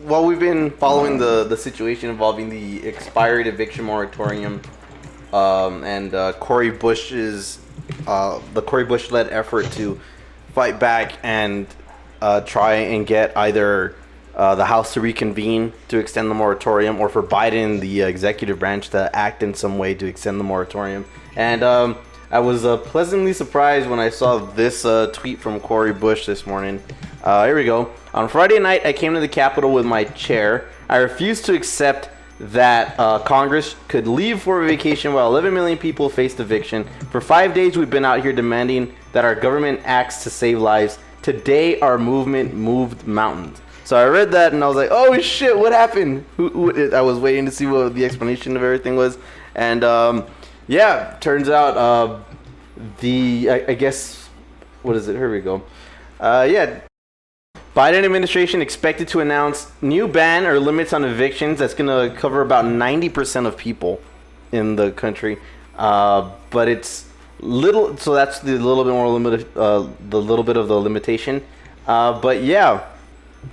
While we've been following the situation involving the expired eviction moratorium, and Cori Bush's the Cori Bush-led effort to fight back and try and get either the House to reconvene to extend the moratorium, or for Biden, the executive branch, to act in some way to extend the moratorium. And I was pleasantly surprised when I saw this tweet from Cori Bush this morning. Here we go. On Friday night, I came to the Capitol with my chair. I refused to accept that Congress could leave for a vacation while 11 million people faced eviction. For 5 days, we've been out here demanding that our government acts to save lives. Today, our movement moved mountains. So I read that and I was like, oh shit, what happened? I was waiting to see what the explanation of everything was. And yeah, turns out I guess, what is it? Here we go. Yeah. Biden administration expected to announce new ban or limits on evictions that's going to cover about 90% of people in the country. But it's little, so that's the little bit more limited, the little bit of the limitation. But yeah,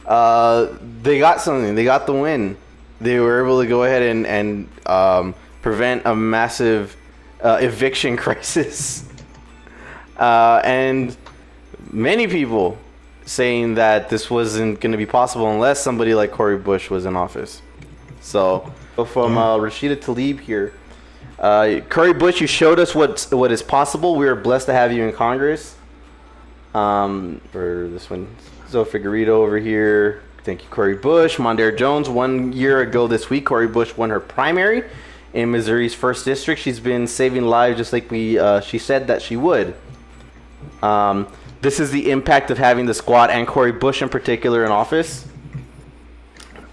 they got something. They got the win. They were able to go ahead and prevent a massive eviction crisis. And many people saying that this wasn't going to be possible unless somebody like Cori Bush was in office. So from Rashida Tlaib here, Cori Bush, you showed us what is possible. We are blessed to have you in Congress. For this one, Zoe Figueredo over here. Thank you, Cori Bush. Mondaire Jones. 1 year ago this week, Cori Bush won her primary in Missouri's 1st district. She's been saving lives just like she said that she would. This is the impact of having the squad and Cori Bush in particular in office.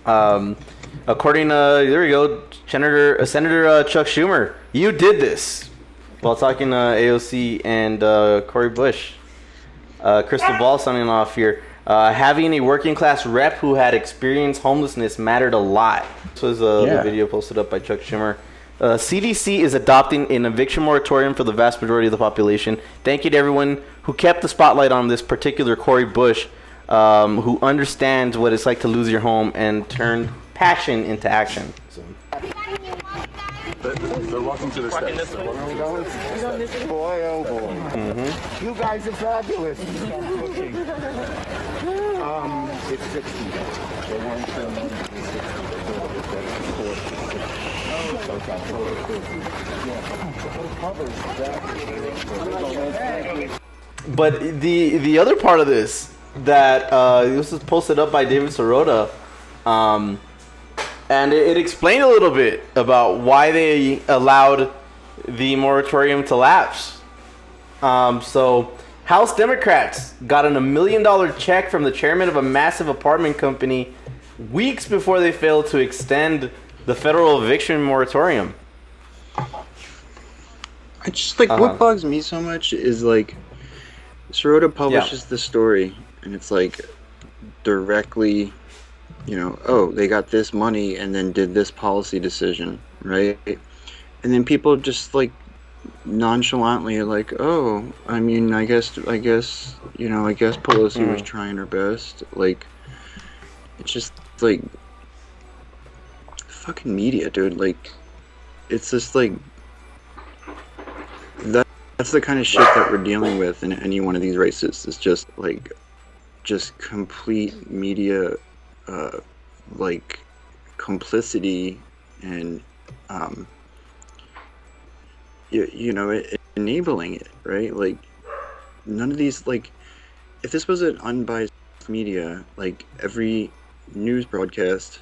According to, there we go, Senator Chuck Schumer, you did this while talking to AOC and Cori Bush. Crystal Ball signing off here. Having a working class rep who had experienced homelessness mattered a lot. This was the video posted up by Chuck Schumer. CDC is adopting an eviction moratorium for the vast majority of the population. Thank you to everyone who kept the spotlight on this particular Cori Bush, who understands what it's like to lose your home and turned passion into action. So. They're walking to the steps. Where are we going? Boy, oh boy. Mm-hmm. You guys are fabulous. It's 60. They want But the other part of this that this was posted up by David Sirota, and it explained a little bit about why they allowed the moratorium to lapse. So House Democrats got $1 million check from the chairman of a massive apartment company weeks before they failed to extend the federal eviction moratorium. I just what bugs me so much is Sirota publishes the story and it's directly, oh, they got this money and then did this policy decision, right? And then people just nonchalantly are oh, I mean, I guess Pelosi was trying her best. It's just fucking media, dude. It's just that's the kind of shit that we're dealing with in any one of these races. It's just complete media complicity and enabling it, right? None of these, if this was an unbiased media, every news broadcast,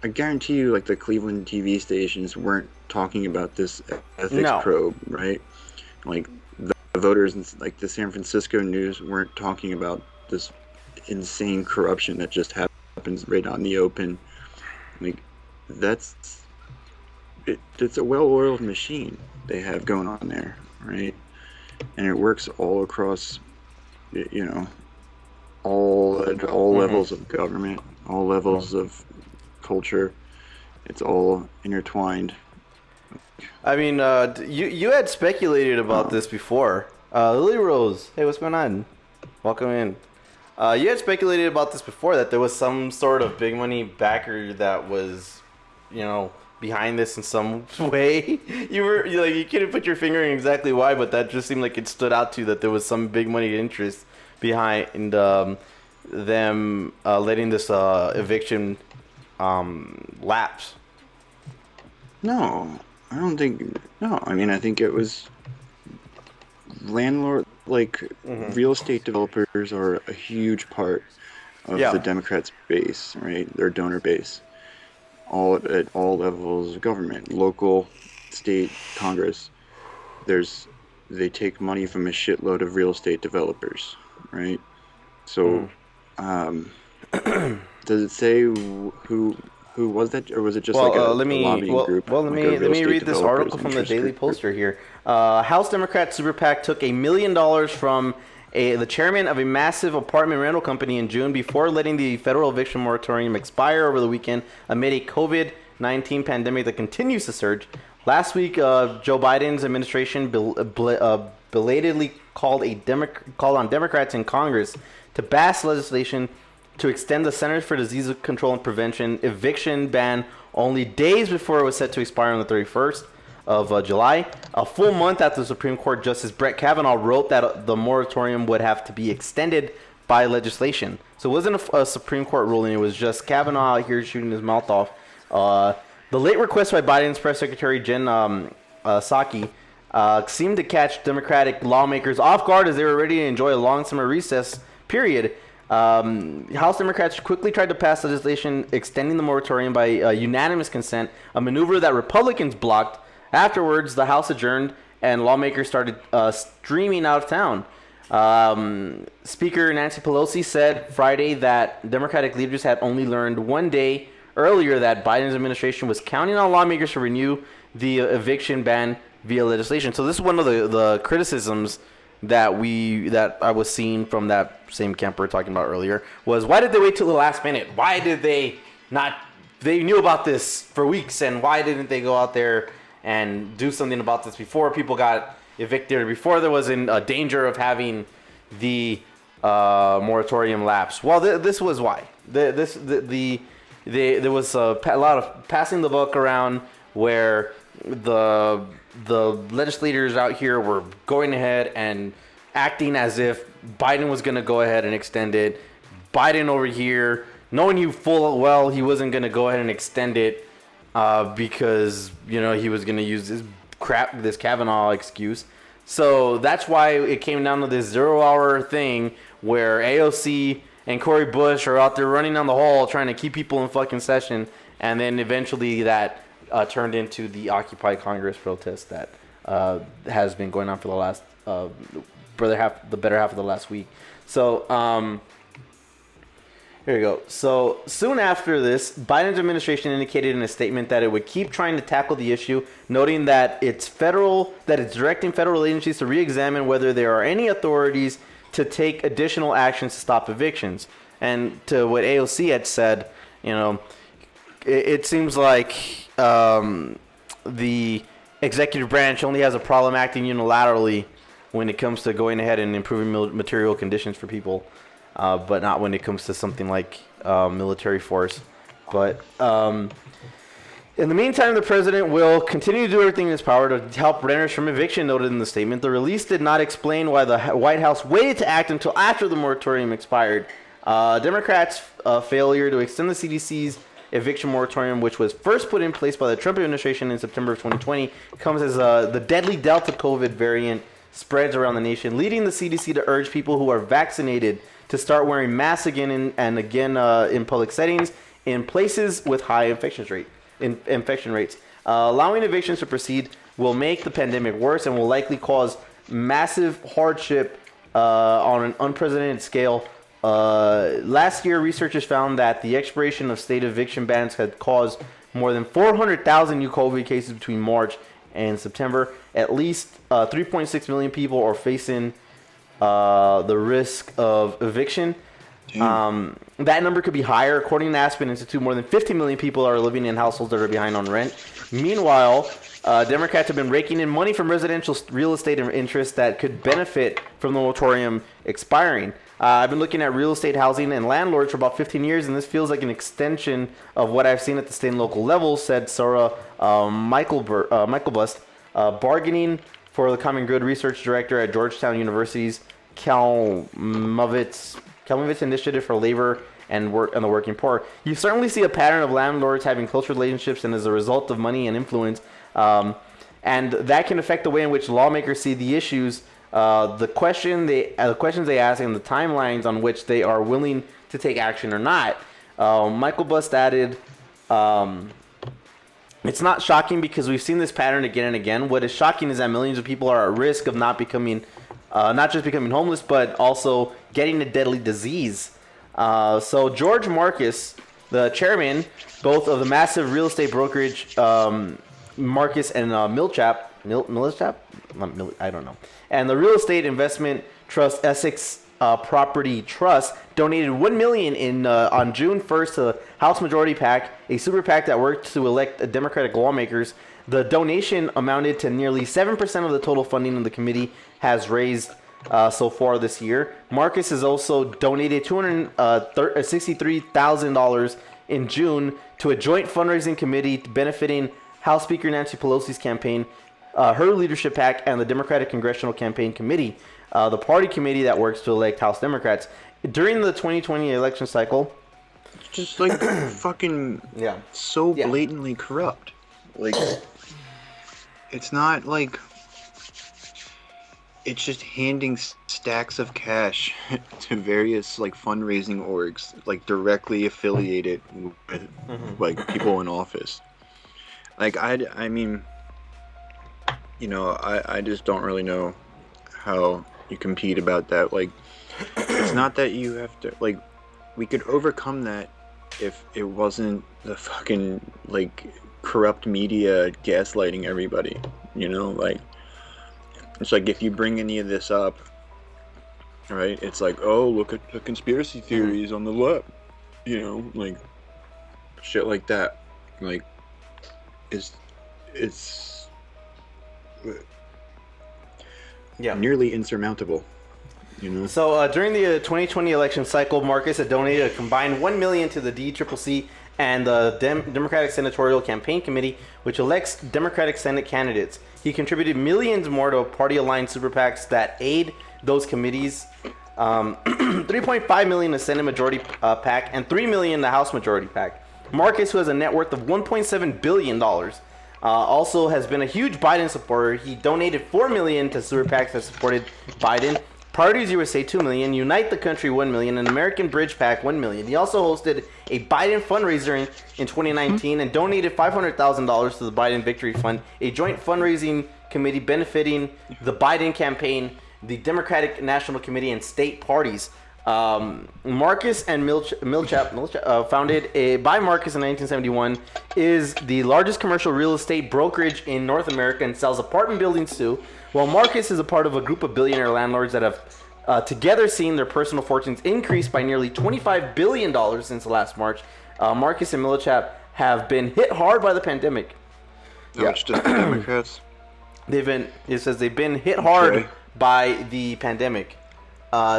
I guarantee you, the Cleveland TV stations weren't talking about this ethics probe, right? The voters in the San Francisco news weren't talking about this insane corruption that just happens right on the open. It's a well-oiled machine they have going on there, right? And it works all across, all levels of government, all levels of culture. It's all intertwined. I mean, you had speculated about this before. Lily Rose, hey, what's going on? Welcome in. You had speculated about this before, that there was some sort of big money backer that was, behind this in some way. You couldn't put your finger in exactly why, but that just seemed like it stood out to you that there was some big money interest behind them letting this eviction lapse. No, I don't think. No, I mean, I think it was landlord, real estate developers are a huge part of the Democrats' base, right? Their donor base, at all levels of government, local, state, Congress. They take money from a shitload of real estate developers, right? So, does it say who was that, or was it just a lobbying group? Well, let me read this article from the Daily Poster here. House Democrat super PAC took $1 million from the chairman of a massive apartment rental company in June before letting the federal eviction moratorium expire over the weekend amid a COVID-19 pandemic that continues to surge. Last week, Joe Biden's administration belatedly called on Democrats in Congress to pass legislation to extend the Centers for Disease Control and Prevention eviction ban only days before it was set to expire on the 31st of July. A full month after Supreme Court Justice Brett Kavanaugh wrote that the moratorium would have to be extended by legislation. So it wasn't a Supreme Court ruling, it was just Kavanaugh here shooting his mouth off. The late request by Biden's press secretary Jen Psaki seemed to catch Democratic lawmakers off guard as they were ready to enjoy a long summer recess period. House Democrats quickly tried to pass legislation extending the moratorium by unanimous consent, a maneuver that Republicans blocked. Afterwards, the House adjourned and lawmakers started streaming out of town. Speaker Nancy Pelosi said Friday that Democratic leaders had only learned one day earlier that Biden's administration was counting on lawmakers to renew the eviction ban via legislation. So this is one of the criticisms that I was seeing from that same camp we were talking about earlier, was why did they wait till the last minute? Why did they not? They knew about this for weeks, and why didn't they go out there and do something about this before people got evicted, or before there was in danger of having the moratorium lapse? Well, this was why. There was a lot of passing the buck around where the legislators out here were going ahead and acting as if Biden was going to go ahead and extend it. Biden over here, knowing you full well he wasn't going to go ahead and extend it because, he was going to use this Kavanaugh excuse. So that's why it came down to this 0-hour thing where AOC and Cori Bush are out there running down the hall trying to keep people in fucking session. And then eventually that turned into the Occupy Congress protest that has been going on for the last the better half of the last week. So here we go. So soon after this, Biden's administration indicated in a statement that it would keep trying to tackle the issue, noting that it's directing federal agencies to re-examine whether there are any authorities to take additional actions to stop evictions. And to what AOC had said, it seems like the executive branch only has a problem acting unilaterally when it comes to going ahead and improving material conditions for people, but not when it comes to something like military force. But in the meantime, the president will continue to do everything in his power to help renters from eviction, noted in the statement. The release did not explain why the White House waited to act until after the moratorium expired. Democrats' failure to extend the CDC's eviction moratorium, which was first put in place by the Trump administration in September of 2020, comes as the deadly Delta COVID variant spreads around the nation, leading the CDC to urge people who are vaccinated to start wearing masks again in public settings in places with high infection rates. Allowing evictions to proceed will make the pandemic worse and will likely cause massive hardship on an unprecedented scale. Last year, researchers found that the expiration of state eviction bans had caused more than 400,000 new COVID cases between March and September. At least 3.6 million people are facing the risk of eviction. That number could be higher. According to Aspen Institute, more than 50 million people are living in households that are behind on rent. Meanwhile, Democrats have been raking in money from residential real estate interests that could benefit from the moratorium expiring. I've been looking at real estate housing and landlords for about 15 years, and this feels like an extension of what I've seen at the state and local level, said Sarah Michaelbust, bargaining for the Common Good Research Director at Georgetown University's Kalmovitz Initiative for Labor and the Working Poor. You certainly see a pattern of landlords having close relationships, and as a result of money and influence, and that can affect the way in which lawmakers see the issues, the questions they ask, and the timelines on which they are willing to take action or not. Michael Bust added, it's not shocking because we've seen this pattern again and again. What is shocking is that millions of people are at risk of not just becoming homeless, but also getting a deadly disease. So George Marcus, the chairman, both of the massive real estate brokerage, Marcus and Millchap, I don't know, and the real estate investment trust Essex Property Trust donated $1 million on June 1st to the House Majority PAC, a super PAC that worked to elect Democratic lawmakers. The donation amounted to nearly 7% of the total funding the committee has raised so far this year. Marcus has also donated $263,000 in June to a joint fundraising committee benefiting House Speaker Nancy Pelosi's campaign, her leadership PAC, and the Democratic Congressional Campaign Committee, the party committee that works to elect House Democrats. During the 2020 election cycle, It's just like fucking so blatantly corrupt. Like, it's not like it's just handing stacks of cash to various like fundraising orgs, like directly affiliated with like people in office. Like I mean, you know, I just don't really know how you compete about that. Like, it's not that you have to, like, we could overcome that if it wasn't the fucking like corrupt media gaslighting everybody, you know? Like, it's like if you bring any of this up, right, it's like, oh, look at the conspiracy theories on the left, you know, like shit like that. Like, it's nearly insurmountable, you know. So during the 2020 election cycle, Marcus had donated a combined $1 million to the DCCC and the Democratic Senatorial Campaign Committee, which elects Democratic Senate candidates. He contributed millions more to party-aligned super PACs that aid those committees. $3.5 million to Senate Majority PAC and $3 million to House Majority PAC. Marcus, who has a net worth of $1.7 billion, also has been a huge Biden supporter. He donated $4 million to super PACs that supported Biden. Parties USA $2 million, Unite the Country $1 million, and American Bridge PAC $1 million. He also hosted a Biden fundraiser in 2019 and donated $500,000 to the Biden Victory Fund, a joint fundraising committee benefiting the Biden campaign, the Democratic National Committee, and state parties. Marcus and Millchap, founded by Marcus in 1971, is the largest commercial real estate brokerage in North America and sells apartment buildings too. While Marcus is a part of a group of billionaire landlords that have together seen their personal fortunes increase by nearly $25 billion since last March, Marcus and Millchap have been hit hard by the pandemic. It's just the Democrats. It says they've been hit hard by the pandemic.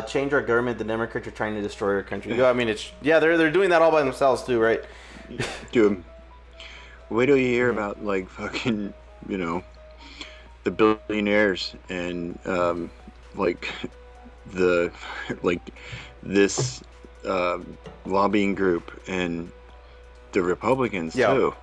Change our government. The Democrats are trying to destroy our country. I mean, they're doing that all by themselves too, right? Dude, wait till you hear about like fucking, you know, the billionaires and like this lobbying group and the Republicans too.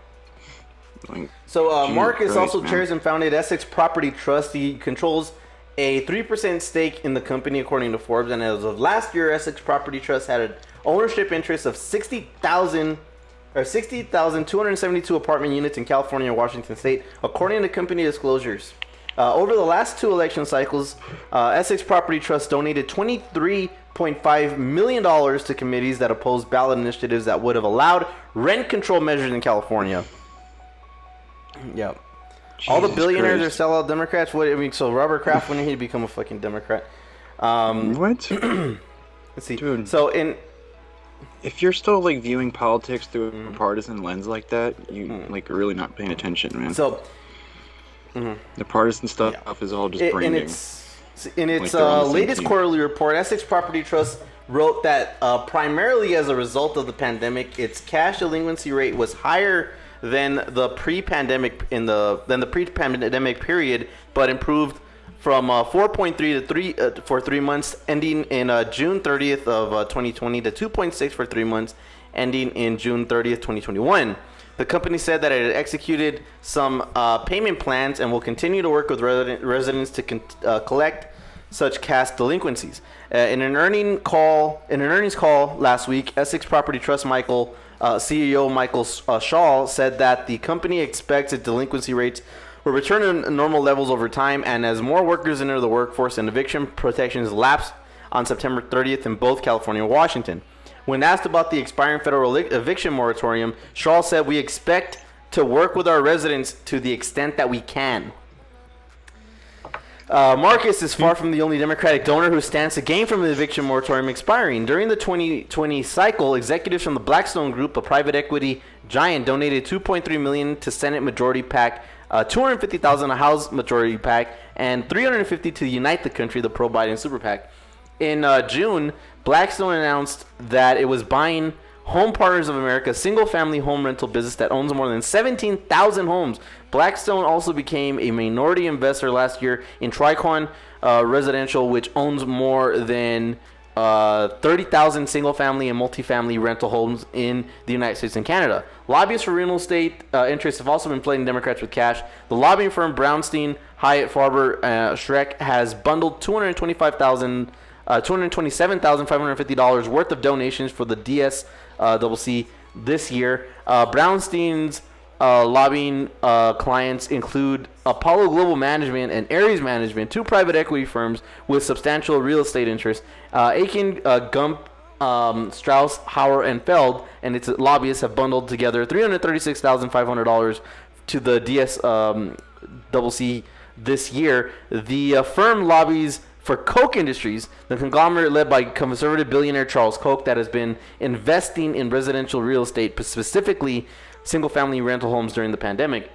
Like, so Marcus Christ, also man. chairs and founded Essex Property Trust. He controls a 3% stake in the company, according to Forbes. And as of last year, Essex Property Trust had an ownership interest of 60,272 apartment units in California and Washington State, according to company disclosures. Over the last two election cycles, Essex Property Trust donated $23.5 million to committees that opposed ballot initiatives that would have allowed rent control measures in California. Yeah. All the billionaires are sellout Democrats. What I mean, so Robert Kraft, when did he become a fucking Democrat? What? Let's see. Dude. So if you're still like viewing politics through a partisan lens like that, you like are really not paying attention, man. So The partisan stuff is all just branding. In its Like latest quarterly report, Essex Property Trust wrote that primarily as a result of the pandemic, its cash delinquency rate was higher than the pre-pandemic period, but improved from 4.3 to 3 for 3 months ending in June 30th of 2020 to 2.6 for 3 months ending in June 30th, 2021. The company said that it had executed some payment plans and will continue to work with residents to collect such cash delinquencies. In an earnings call last week, Essex Property Trust CEO Michael Shaw said that the company expects its delinquency rates will return to normal levels over time, and as more workers enter the workforce and eviction protections lapse on September 30th in both California and Washington. When asked about the expiring federal eviction moratorium, Shaw said, "We expect to work with our residents to the extent that we can." Marcus is far from the only Democratic donor who stands to gain from the eviction moratorium expiring. During the 2020 cycle, executives from the Blackstone Group, a private equity giant, donated $2.3 million to Senate Majority PAC, $250,000 to House Majority PAC, and $350,000 to Unite the Country, the pro-Biden super PAC. In June, Blackstone announced that it was buying Home Partners of America, a single-family home rental business that owns more than 17,000 homes. Blackstone also became a minority investor last year in Tricon Residential, which owns more than 30,000 single-family and multifamily rental homes in the United States and Canada. Lobbyists for real estate interests have also been playing Democrats with cash. The lobbying firm Brownstein, Hyatt, Farber, Schreck has bundled $227,550 worth of donations for the DSCC this year. Brownstein's lobbying clients include Apollo Global Management and Ares Management, two private equity firms with substantial real estate interests. Aiken, Gump, Strauss, Hauer, and Feld and its lobbyists have bundled together $336,500 to the DSCC this year. The firm lobbies for Koch Industries, the conglomerate led by conservative billionaire Charles Koch that has been investing in residential real estate, specifically single-family rental homes during the pandemic.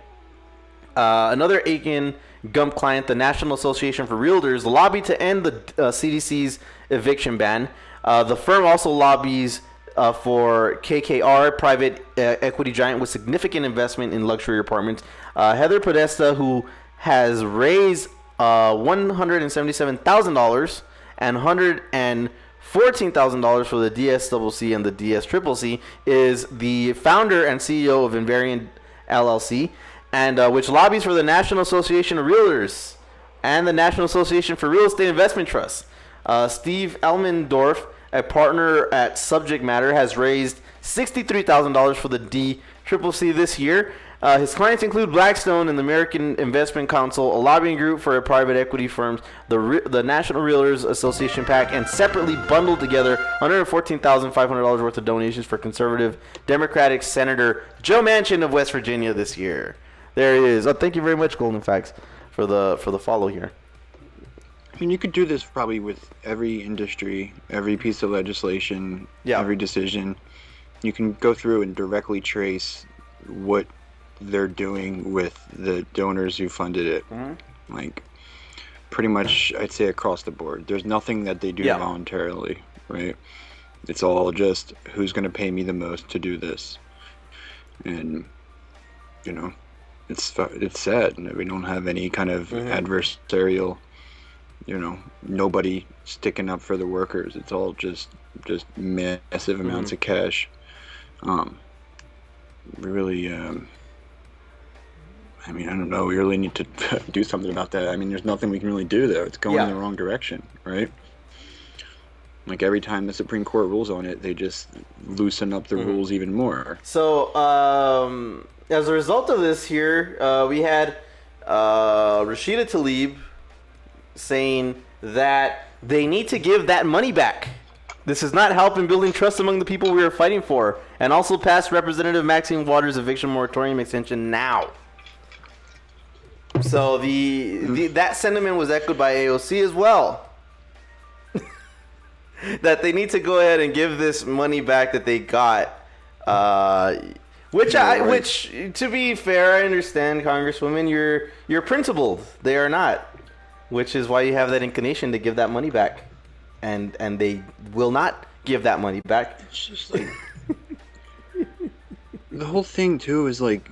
Another Aiken Gump client, the National Association for Realtors, lobbied to end the CDC's eviction ban. The firm also lobbies for KKR, private equity giant with significant investment in luxury apartments. Heather Podesta, who has raised $177,000 and $114,000 for the DSCC and the DSCCC, is the founder and CEO of Invariant LLC, and which lobbies for the National Association of Realtors and the National Association for Real Estate Investment Trusts. Steve Elmendorf, a partner at Subject Matter, has raised $63,000 for the DCCC this year. His clients include Blackstone and the American Investment Council, a lobbying group for private equity firms, the National Realtors Association PAC, and separately bundled together $114,500 worth of donations for conservative Democratic Senator Joe Manchin of West Virginia this year. There he is. Oh, thank you very much, Golden Facts, for the follow here. I mean, you could do this probably with every industry, every piece of legislation, every decision. You can go through and directly trace what they're doing with the donors who funded it. Like, pretty much, I'd say across the board. There's nothing that they do voluntarily, right? It's all just who's going to pay me the most to do this. And, you know, it's sad. We don't have any kind of adversarial, you know, nobody sticking up for the workers. It's all just massive amounts of cash. We really, I mean, I don't know. We really need to do something about that. I mean, there's nothing we can really do, though. It's going in the wrong direction, right? Like, every time the Supreme Court rules on it, they just loosen up the rules even more. So, as a result of this here, we had Rashida Tlaib saying that they need to give that money back. This is not help in building trust among the people we are fighting for. And also pass Representative Maxine Waters' eviction moratorium extension now. So that sentiment was echoed by AOC as well. That they need to go ahead and give this money back that they got Which Yeah, right. which to be fair, I understand, Congresswoman. You're principled. They are not, which is why you have that inclination to give that money back, and they will not give that money back. It's just like the whole thing too is like